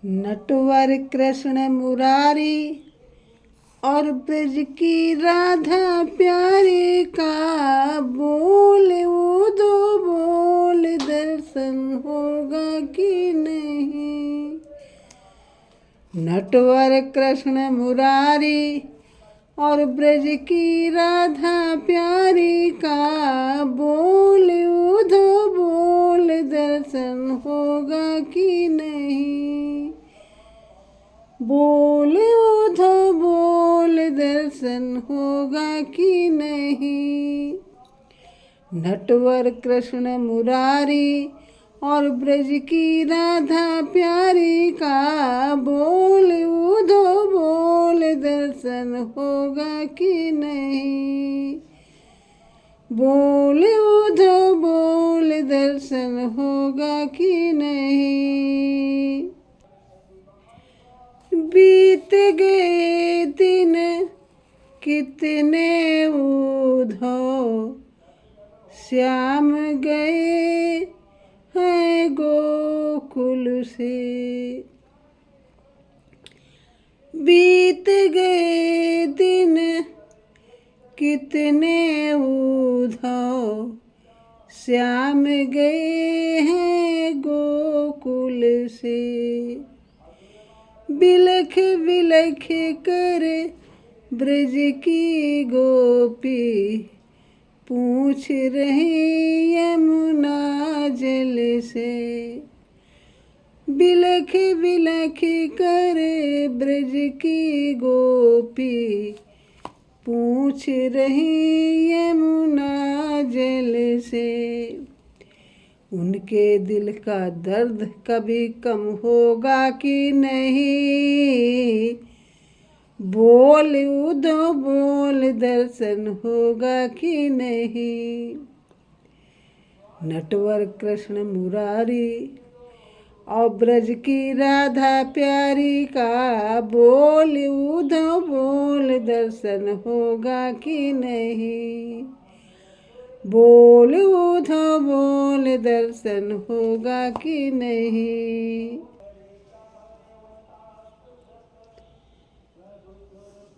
नटवर कृष्ण मुरारी और ब्रज की राधा प्यारी का बोल वो दो बोल दर्शन होगा कि नहीं। नटवर कृष्ण मुरारी और ब्रज की राधा प्यारी का बोल वो दो बोल दर्शन होगा कि नहीं। बोल उधो बोल दर्शन होगा कि नहीं। नटवर कृष्ण मुरारी और ब्रज की राधा प्यारी का बोल उधो बोल दर्शन होगा कि नहीं। बोल उधो बोल दर्शन होगा कि नहीं। बीत गए दिन कितने उधो श्याम गए हैं गोकुल से। बीत गए दिन कितने उधो श्याम गए हैं गोकुल से। बिलख बिलख कर ब्रज की गोपी पूछ रही यमुना जल से। बिलख बिलख कर ब्रज की गोपी पूछ रही यमुना जल से। उनके दिल का दर्द कभी कम होगा कि नहीं। बोल उधो बोल दर्शन होगा कि नहीं। नटवर कृष्ण मुरारी और ब्रज की राधा प्यारी का बोल उधो बोल दर्शन होगा कि नहीं। बोल उधो बोल दर्शन होगा कि नहीं।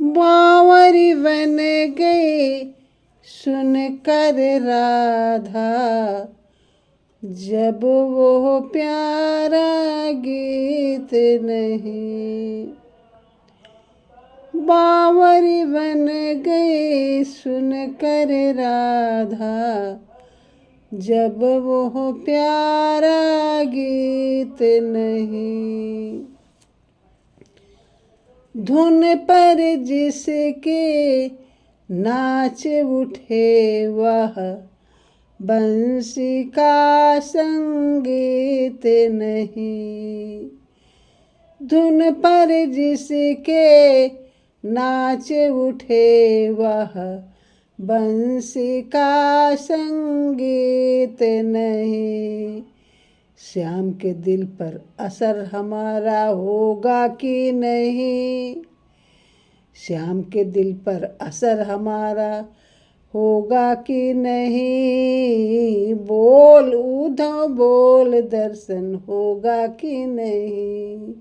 बावरी बन गई सुनकर राधा जब वो प्यारा गीत नहीं। बावरी बन गई सुनकर राधा जब वो प्यारा गीत नहीं। धुन पर जिसके नाच उठे वह बंसी का संगीत नहीं। धुन पर जिसके नाच उठे वह बंसी का संगीत नहीं। श्याम के दिल पर असर हमारा होगा कि नहीं। श्याम के दिल पर असर हमारा होगा कि नहीं। बोल उधो बोल दर्शन होगा कि नहीं।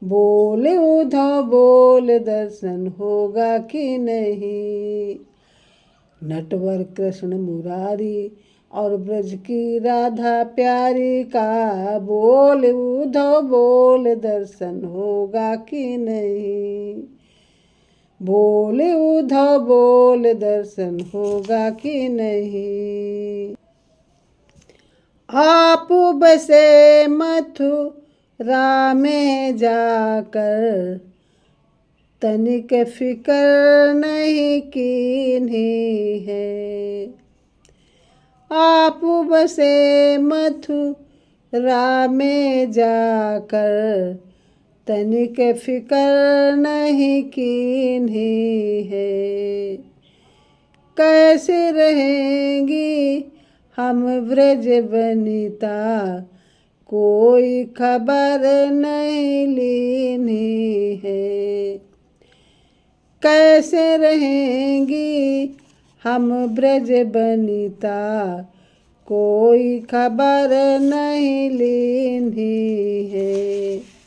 बोल उधो बोल दर्शन होगा कि नहीं। नटवर कृष्ण मुरारी और ब्रज की राधा प्यारी का बोल उधो बोल दर्शन होगा कि नहीं। बोल उधो बोल दर्शन होगा कि नहीं। आप बसे मथुरा में जाकर तनिक फिकर नहीं कीन्ही है। आप बसे मथुरा में जाकर तनिक फिकर नहीं कीन्ही है। कैसे रहेंगी हम ब्रज बनिता कोई खबर नहीं लीनी है। कैसे रहेंगी हम ब्रज बनिता कोई खबर नहीं लीनी है।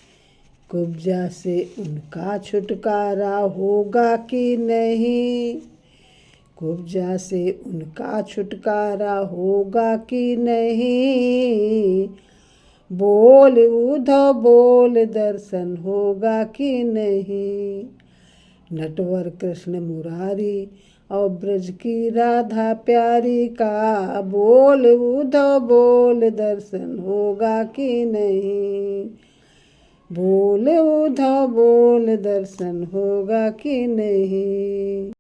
कुब्जा से उनका छुटकारा होगा कि नहीं, कुब्जा से उनका छुटकारा होगा कि नहीं, बोल उद्धव बोल दर्शन होगा कि नहीं। नटवर कृष्ण मुरारी और ब्रज की राधा प्यारी का, बोल उद्धव बोल दर्शन होगा कि नहीं, बोल उद्धव बोल दर्शन होगा कि नहीं।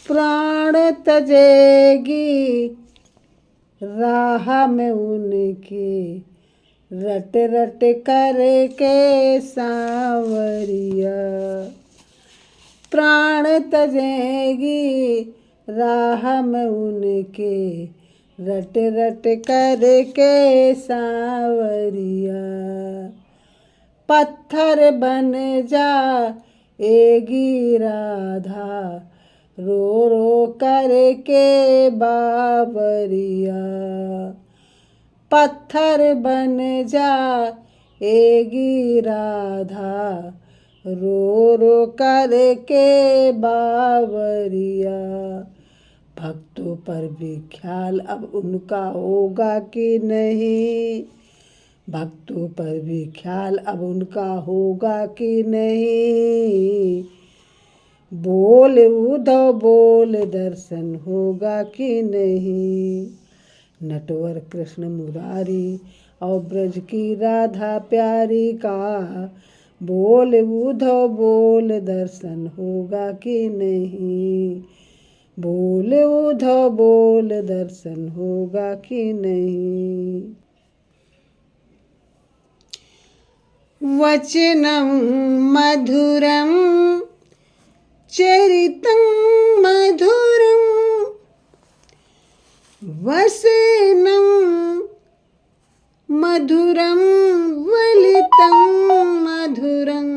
प्राण तजेगी राह में उनकी, रट रट करके सांवरिया, प्राण तजेगी राह में उनके, रट रट करके सांवरिया। पत्थर बन जाएगी राधा, रो रो करके बावरिया, पत्थर बन जाएगी राधा, रो रो करके बावरिया। भक्तों पर भी ख्याल अब उनका होगा कि नहीं, भक्तों पर भी ख्याल अब उनका होगा कि नहीं, बोल उद्धव बोल दर्शन होगा कि नहीं। नटवर कृष्ण मुरारी और ब्रज की राधा प्यारी का, बोल उद्धव बोल दर्शन होगा कि नहीं, बोल उद्धव बोल दर्शन होगा कि नहीं। वचनं मधुरं चरितं मधुरं, वसनं मधुरं वलितं मधुरं,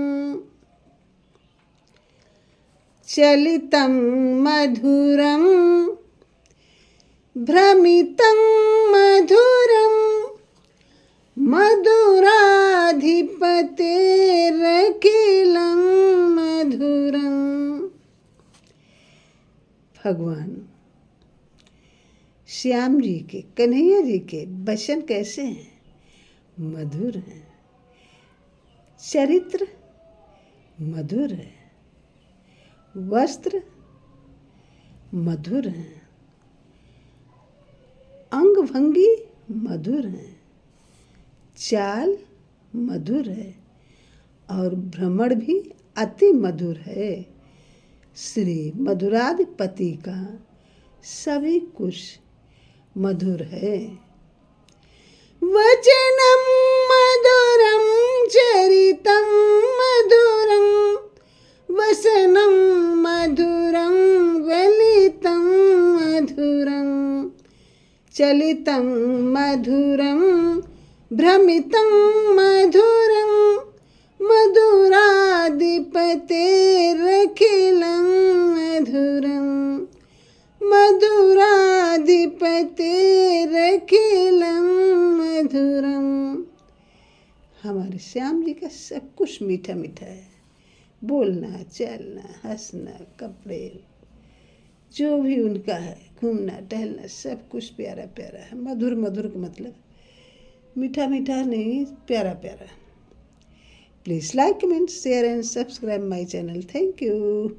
चलितं मधुरं भ्रमितं मधुरं, मधुराधिपतेरखिलं मधुरं। भगवान श्याम जी के, कन्हैया जी के वचन कैसे हैं? मधुर हैं, चरित्र मधुर है, वस्त्र मधुर हैं, अंग भंगी मधुर है, चाल मधुर है और भ्रमण भी अति मधुर है। श्री मधुराधिपति का सभी कुछ मधुर है। वचनं मधुरं चरितं मधुरं, वसनं मधुरं वलितं मधुरं, चलितं मधुरं भ्रमितं मधुरं, मधुराधिपतेरखिलं मधुरं, मधुराधिपतेरखिलं मधुरं। हमारे श्याम जी का सब कुछ मीठा मीठा है। बोलना, चलना, हंसना, कपड़े, जो भी उनका है, घूमना टहलना, सब कुछ प्यारा प्यारा है। मधुर मधुर का मतलब मीठा मीठा नहीं, प्यारा प्यारा। Please like, comment, share and subscribe my channel. Thank you.